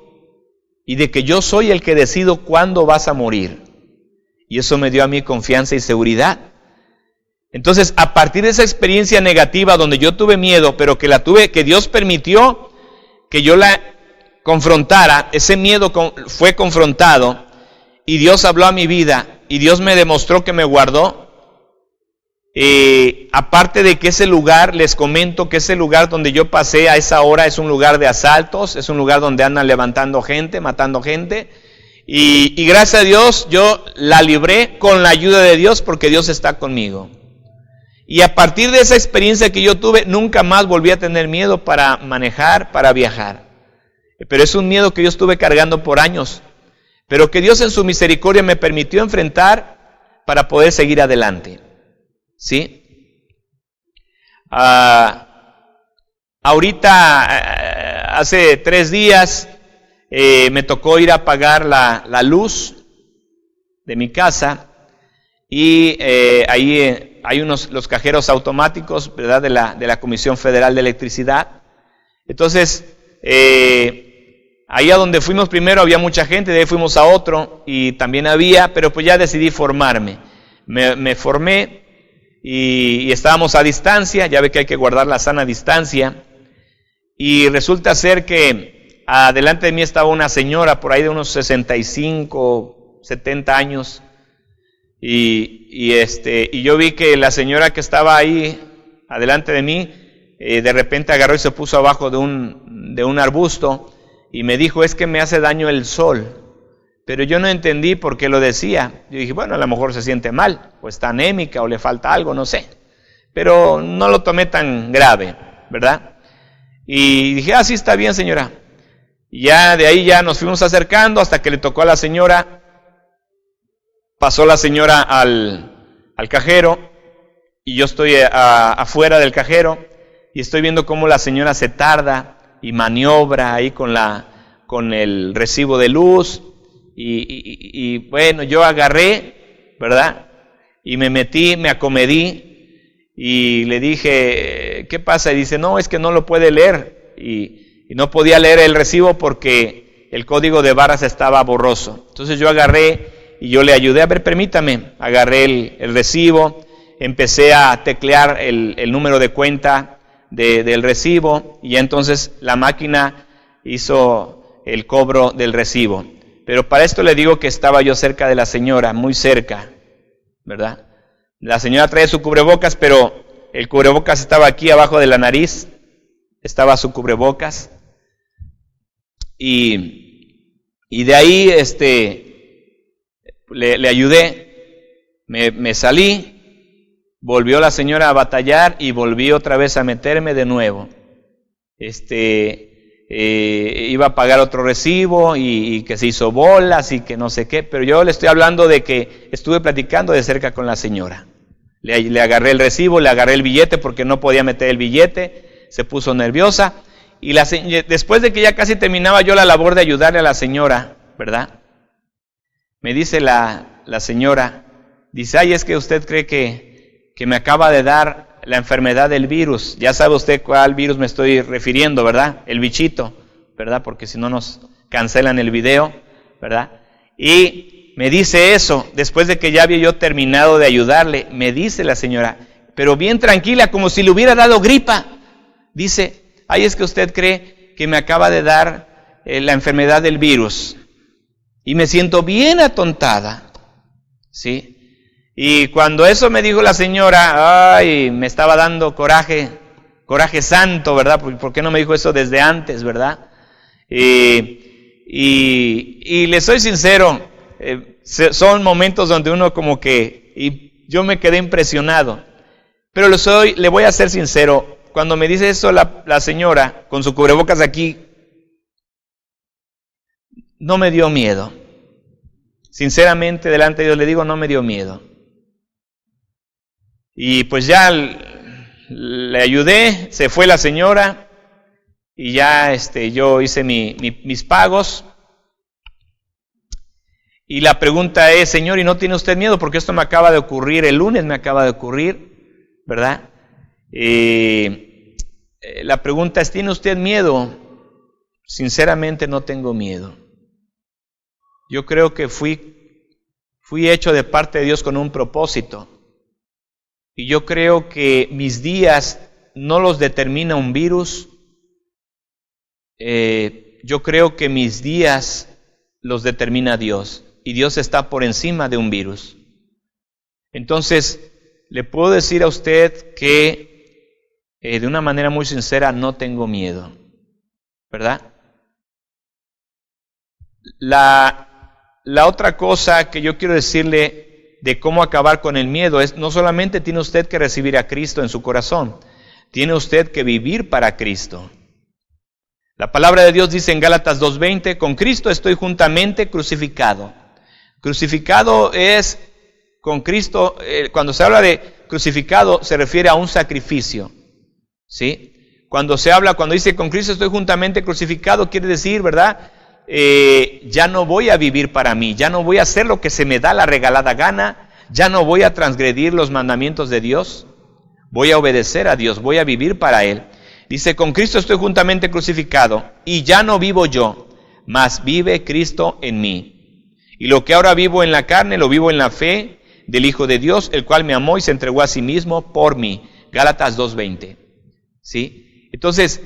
y de que yo soy el que decido cuándo vas a morir. Y eso me dio a mí confianza y seguridad. Entonces, a partir de esa experiencia negativa donde yo tuve miedo, pero que Dios permitió que yo la confrontara, ese miedo fue confrontado y Dios habló a mi vida y Dios me demostró que me guardó. Aparte de que ese lugar, les comento que ese lugar donde yo pasé a esa hora es un lugar de asaltos, es un lugar donde andan levantando gente, matando gente, y gracias a Dios yo la libré con la ayuda de Dios porque Dios está conmigo. Y a partir de esa experiencia que yo tuve, nunca más volví a tener miedo para manejar, para viajar. Pero es un miedo que yo estuve cargando por años, pero que Dios en su misericordia me permitió enfrentar para poder seguir adelante. ¿Sí? Ahorita, hace 3 días, me tocó ir a pagar la luz de mi casa y ahí hay los cajeros automáticos, ¿verdad?, de la Comisión Federal de Electricidad. Entonces, ahí a donde fuimos primero había mucha gente, de ahí fuimos a otro y también había, pero pues ya decidí formarme. Me formé y estábamos a distancia, ya ve que hay que guardar la sana distancia, y resulta ser que adelante de mí estaba una señora por ahí de unos 65, 70 años, y yo vi que la señora que estaba ahí adelante de mí, de repente agarró y se puso abajo de un arbusto y me dijo, es que me hace daño el sol. Pero yo no entendí por qué lo decía. Yo dije, bueno, a lo mejor se siente mal, o está anémica, o le falta algo, no sé. Pero no lo tomé tan grave, ¿verdad? Y dije, sí, está bien, señora. Y ya de ahí ya nos fuimos acercando hasta que le tocó a la señora. Pasó la señora al cajero y yo estoy afuera del cajero y estoy viendo cómo la señora se tarda y maniobra ahí con el recibo de luz. Y bueno, yo agarré, ¿verdad? Y me metí, me acomedí y le dije, ¿qué pasa? Y dice, no, es que no lo puede leer. Y no podía leer el recibo porque el código de barras estaba borroso. Entonces yo agarré y yo le ayudé, a ver, permítame, agarré el recibo, empecé a teclear el número de cuenta del recibo y ya entonces la máquina hizo el cobro del recibo. Pero para esto le digo que estaba yo cerca de la señora, muy cerca, ¿verdad? La señora trae su cubrebocas, pero el cubrebocas estaba aquí abajo de la nariz, estaba su cubrebocas. Y de ahí le ayudé, me salí, volvió la señora a batallar y volví otra vez a meterme de nuevo. Iba a pagar otro recibo y que se hizo bolas y que no sé qué, pero yo le estoy hablando de que estuve platicando de cerca con la señora. Le agarré el recibo, le agarré el billete porque no podía meter el billete, se puso nerviosa. Y después de que ya casi terminaba yo la labor de ayudarle a la señora, ¿verdad? Me dice la señora, dice, ay, es que usted cree que me acaba de dar la enfermedad del virus. Ya sabe usted cuál virus me estoy refiriendo, ¿verdad? El bichito, ¿verdad? Porque si no nos cancelan el video, ¿verdad? Y me dice eso, después de que ya había yo terminado de ayudarle, me dice la señora, pero bien tranquila, como si le hubiera dado gripa. Dice, ay, es que usted cree que me acaba de dar la enfermedad del virus. Y me siento bien atontada, ¿sí? Y cuando eso me dijo la señora, ay, me estaba dando coraje santo, ¿verdad? ¿Por qué no me dijo eso desde antes, verdad? Y le soy sincero, son momentos donde uno como que, y yo me quedé impresionado. Pero le voy a ser sincero, cuando me dice eso la señora, con su cubrebocas aquí, no me dio miedo. Sinceramente, delante de Dios le digo, no me dio miedo. Y pues ya le ayudé, se fue la señora, y ya yo hice mis pagos. Y la pregunta es, Señor, ¿y no tiene usted miedo? Porque esto me acaba de ocurrir, el lunes me acaba de ocurrir, ¿verdad? La pregunta es, ¿tiene usted miedo? Sinceramente no tengo miedo. Yo creo que fui hecho de parte de Dios con un propósito. Y yo creo que mis días no los determina un virus. Yo creo que mis días los determina Dios. Y Dios está por encima de un virus. Entonces, le puedo decir a usted que de una manera muy sincera no tengo miedo, ¿verdad? La otra cosa que yo quiero decirle de cómo acabar con el miedo es, no solamente tiene usted que recibir a Cristo en su corazón, tiene usted que vivir para Cristo. La palabra de Dios dice en Gálatas 2:20, con Cristo estoy juntamente crucificado. Crucificado es con Cristo, cuando se habla de crucificado se refiere a un sacrificio, ¿sí? Cuando dice con Cristo estoy juntamente crucificado, quiere decir, ¿verdad? Ya no voy a vivir para mí, ya no voy a hacer lo que se me da la regalada gana, ya no voy a transgredir los mandamientos de Dios, voy a obedecer a Dios, voy a vivir para Él. Dice, con Cristo estoy juntamente crucificado, y ya no vivo yo, mas vive Cristo en mí. Y lo que ahora vivo en la carne, lo vivo en la fe del Hijo de Dios, el cual me amó y se entregó a sí mismo por mí. Gálatas 2:20. ¿Sí? Entonces,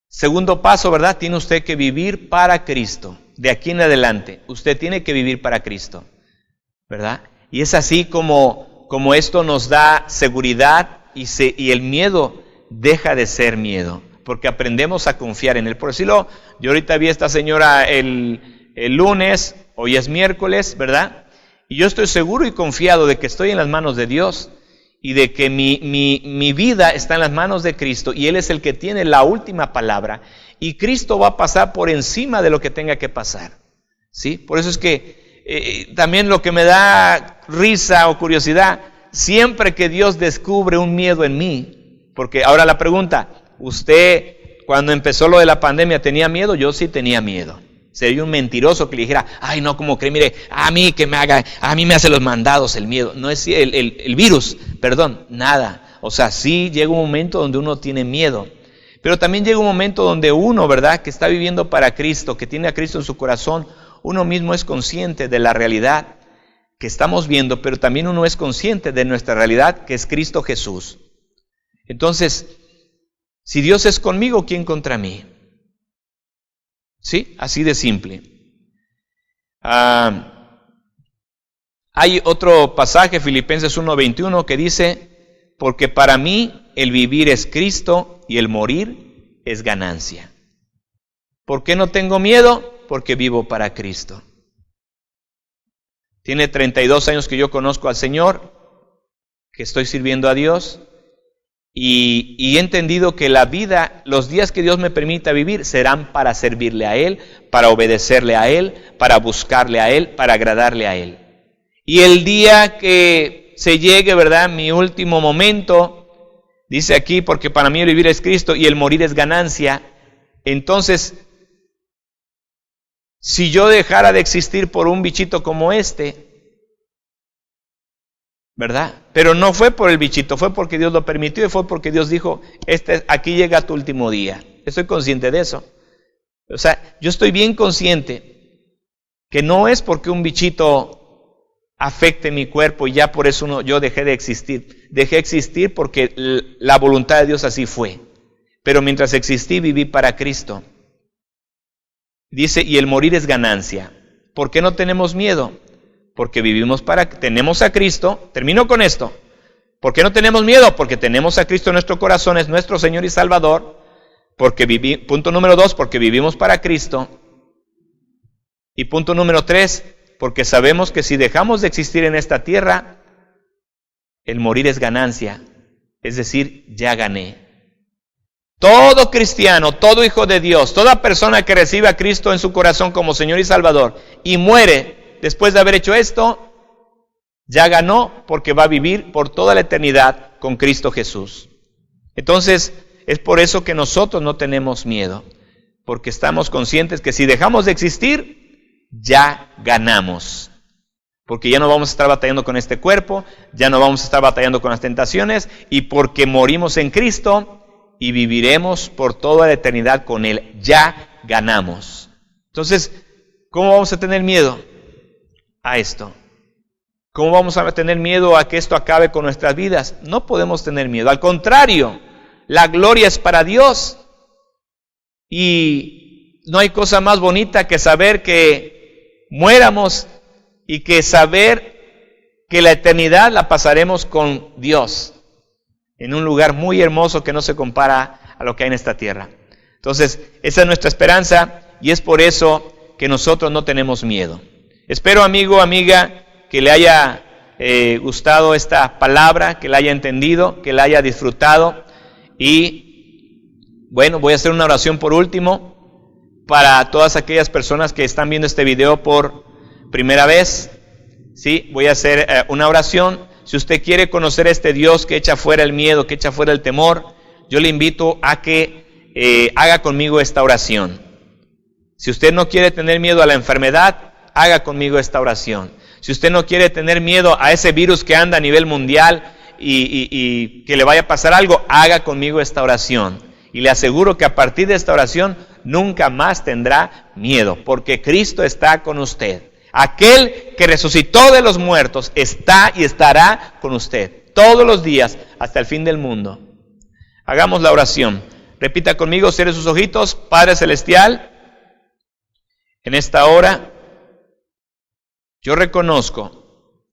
segundo paso, ¿verdad? Tiene usted que vivir para Cristo. De aquí en adelante, usted tiene que vivir para Cristo, ¿verdad? Y es así como esto nos da seguridad y el miedo deja de ser miedo, porque aprendemos a confiar en Él. Por decirlo, yo ahorita vi a esta señora el lunes, hoy es miércoles, ¿verdad? Y yo estoy seguro y confiado de que estoy en las manos de Dios y de que mi vida está en las manos de Cristo y Él es el que tiene la última palabra y Cristo va a pasar por encima de lo que tenga que pasar, ¿sí? Por eso es que también lo que me da risa o curiosidad, siempre que Dios descubre un miedo en mí, porque ahora la pregunta, ¿usted cuando empezó lo de la pandemia tenía miedo? Yo sí tenía miedo. Sería un mentiroso que le dijera, ay no, ¿cómo cree? Mire, a mí me hace los mandados el miedo. No es el virus, perdón, nada. O sea, sí llega un momento donde uno tiene miedo, pero también llega un momento donde uno, ¿verdad?, que está viviendo para Cristo, que tiene a Cristo en su corazón, uno mismo es consciente de la realidad que estamos viendo, pero también uno es consciente de nuestra realidad, que es Cristo Jesús. Entonces, si Dios es conmigo, ¿quién contra mí? ¿Sí? Así de simple. Hay otro pasaje, Filipenses 1:21, que dice, porque para mí el vivir es Cristo y el morir es ganancia. ¿Por qué no tengo miedo? Porque vivo para Cristo. Tiene 32 años que yo conozco al Señor, que estoy sirviendo a Dios, y he entendido que la vida, los días que Dios me permita vivir, serán para servirle a Él, para obedecerle a Él, para buscarle a Él, para agradarle a Él. Y el día que se llegue, ¿verdad?, mi último momento, dice aquí, porque para mí el vivir es Cristo y el morir es ganancia. Entonces, si yo dejara de existir por un bichito como este, ¿verdad? Pero no fue por el bichito, fue porque Dios lo permitió y fue porque Dios dijo, aquí llega tu último día. Estoy consciente de eso. O sea, yo estoy bien consciente que no es porque un bichito afecte mi cuerpo y ya por eso yo dejé de existir. Dejé de existir porque la voluntad de Dios así fue. Pero mientras existí, viví para Cristo. Dice, y el morir es ganancia. ¿Por qué no tenemos miedo? Porque tenemos a Cristo. Termino con esto. ¿Por qué no tenemos miedo? Porque tenemos a Cristo en nuestro corazón, es nuestro Señor y Salvador. Punto número 2, porque vivimos para Cristo. Y punto número 3, porque sabemos que si dejamos de existir en esta tierra, el morir es ganancia. Es decir, ya gané. Todo cristiano, todo hijo de Dios, toda persona que recibe a Cristo en su corazón como Señor y Salvador y muere después de haber hecho esto, ya ganó, porque va a vivir por toda la eternidad con Cristo Jesús. Entonces, es por eso que nosotros no tenemos miedo, porque estamos conscientes que si dejamos de existir, ya ganamos. Porque ya no vamos a estar batallando con este cuerpo, ya no vamos a estar batallando con las tentaciones, y porque morimos en Cristo y viviremos por toda la eternidad con Él. Ya ganamos. Entonces, ¿cómo vamos a tener miedo a esto? ¿Cómo vamos a tener miedo a que esto acabe con nuestras vidas? No podemos tener miedo. Al contrario, la gloria es para Dios. Y no hay cosa más bonita que saber que muéramos y que saber que la eternidad la pasaremos con Dios en un lugar muy hermoso que no se compara a lo que hay en esta tierra. Entonces, esa es nuestra esperanza y es por eso que nosotros no tenemos miedo. Espero, amigo, amiga, que le haya gustado esta palabra, que la haya entendido, que la haya disfrutado. Y bueno, voy a hacer una oración por último para todas aquellas personas que están viendo este video por primera vez. Sí, voy a hacer una oración. Si usted quiere conocer a este Dios que echa fuera el miedo, que echa fuera el temor, yo le invito a que haga conmigo esta oración. Si usted no quiere tener miedo a la enfermedad, haga conmigo esta oración. Si usted no quiere tener miedo a ese virus que anda a nivel mundial y que le vaya a pasar algo, haga conmigo esta oración. Y le aseguro que a partir de esta oración nunca más tendrá miedo, porque Cristo está con usted. Aquel que resucitó de los muertos está y estará con usted todos los días hasta el fin del mundo. Hagamos la oración. Repita conmigo, cierre sus ojitos. Padre Celestial, en esta hora yo reconozco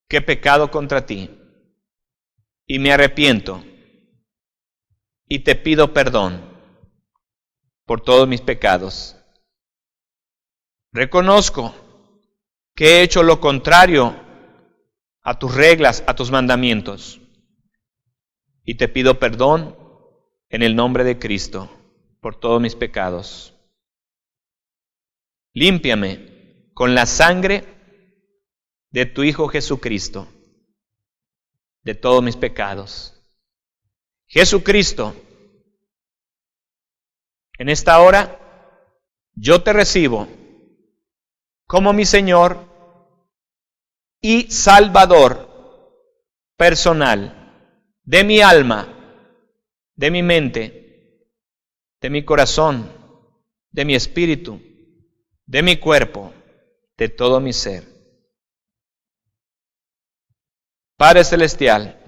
que he pecado contra ti y me arrepiento y te pido perdón por todos mis pecados. Reconozco que he hecho lo contrario a tus reglas, a tus mandamientos. Y te pido perdón en el nombre de Cristo por todos mis pecados. Límpiame con la sangre de tu Hijo Jesucristo de todos mis pecados. Jesucristo, en esta hora yo te recibo como mi Señor y Salvador personal de mi alma, de mi mente, de mi corazón, de mi espíritu, de mi cuerpo, de todo mi ser. Padre Celestial,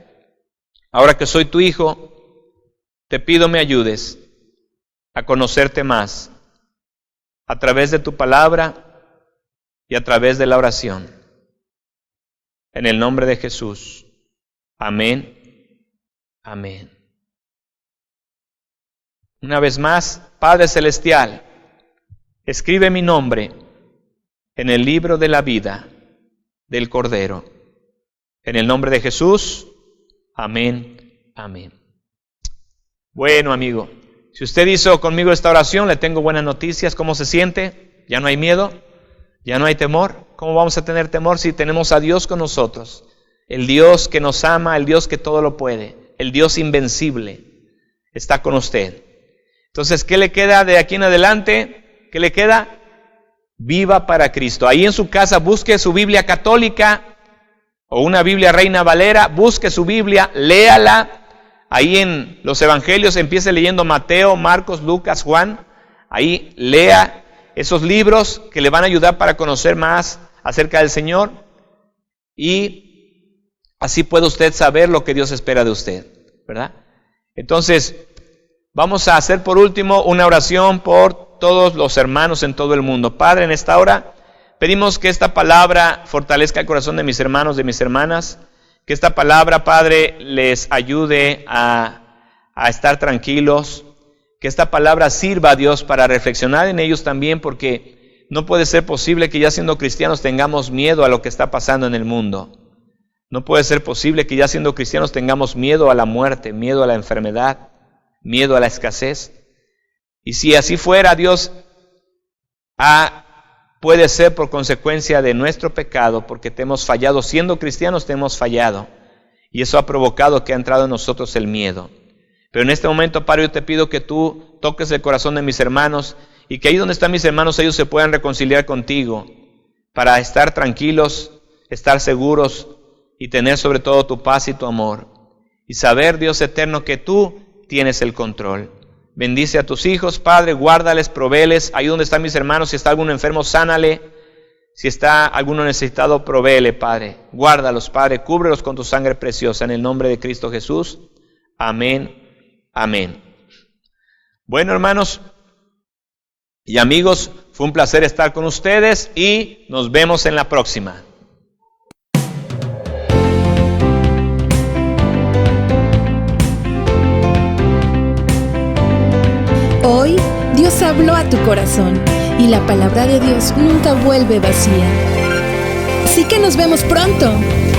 ahora que soy tu hijo, te pido me ayudes a conocerte más a través de tu palabra y a través de la oración. En el nombre de Jesús. Amén. Amén. Una vez más, Padre Celestial, escribe mi nombre en el libro de la vida del Cordero. En el nombre de Jesús. Amén. Amén. Bueno, amigo, si usted hizo conmigo esta oración, le tengo buenas noticias. ¿Cómo se siente? ¿Ya no hay miedo? ¿Ya no hay temor? ¿Cómo vamos a tener temor si tenemos a Dios con nosotros? El Dios que nos ama, el Dios que todo lo puede, el Dios invencible, está con usted. Entonces, ¿qué le queda de aquí en adelante? ¿Qué le queda? Viva para Cristo. Ahí en su casa busque su Biblia católica o una Biblia Reina Valera, busque su Biblia, léala. Ahí en los evangelios empiece leyendo Mateo, Marcos, Lucas, Juan. Ahí lea esos libros que le van a ayudar para conocer más acerca del Señor. Y así puede usted saber lo que Dios espera de usted, ¿verdad? Entonces, vamos a hacer por último una oración por todos los hermanos en todo el mundo. Padre, en esta hora pedimos que esta palabra fortalezca el corazón de mis hermanos, de mis hermanas. Que esta palabra, Padre, les ayude a estar tranquilos. Que esta palabra sirva a Dios para reflexionar en ellos también, porque no puede ser posible que ya siendo cristianos tengamos miedo a lo que está pasando en el mundo. No puede ser posible que ya siendo cristianos tengamos miedo a la muerte, miedo a la enfermedad, miedo a la escasez. Y si así fuera, Dios, puede ser por consecuencia de nuestro pecado, porque te hemos fallado. Siendo cristianos te hemos fallado. Y eso ha provocado que ha entrado en nosotros el miedo. Pero en este momento, Padre, yo te pido que tú toques el corazón de mis hermanos y que ahí donde están mis hermanos, ellos se puedan reconciliar contigo para estar tranquilos, estar seguros y tener sobre todo tu paz y tu amor. Y saber, Dios eterno, que tú tienes el control. Bendice a tus hijos, Padre, guárdales, provéeles. Ahí donde están mis hermanos, si está alguno enfermo, sánale. Si está alguno necesitado, provéele, Padre. Guárdalos, Padre, cúbrelos con tu sangre preciosa. En el nombre de Cristo Jesús. Amén. Amén. Bueno, hermanos y amigos, fue un placer estar con ustedes y nos vemos en la próxima. Hoy Dios habló a tu corazón y la palabra de Dios nunca vuelve vacía. Así que nos vemos pronto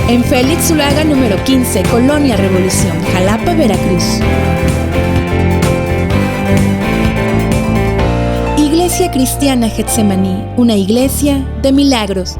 en Félix Zuluaga número 15, Colonia Revolución, Jalapa, Veracruz. Iglesia Cristiana Getsemaní, una iglesia de milagros.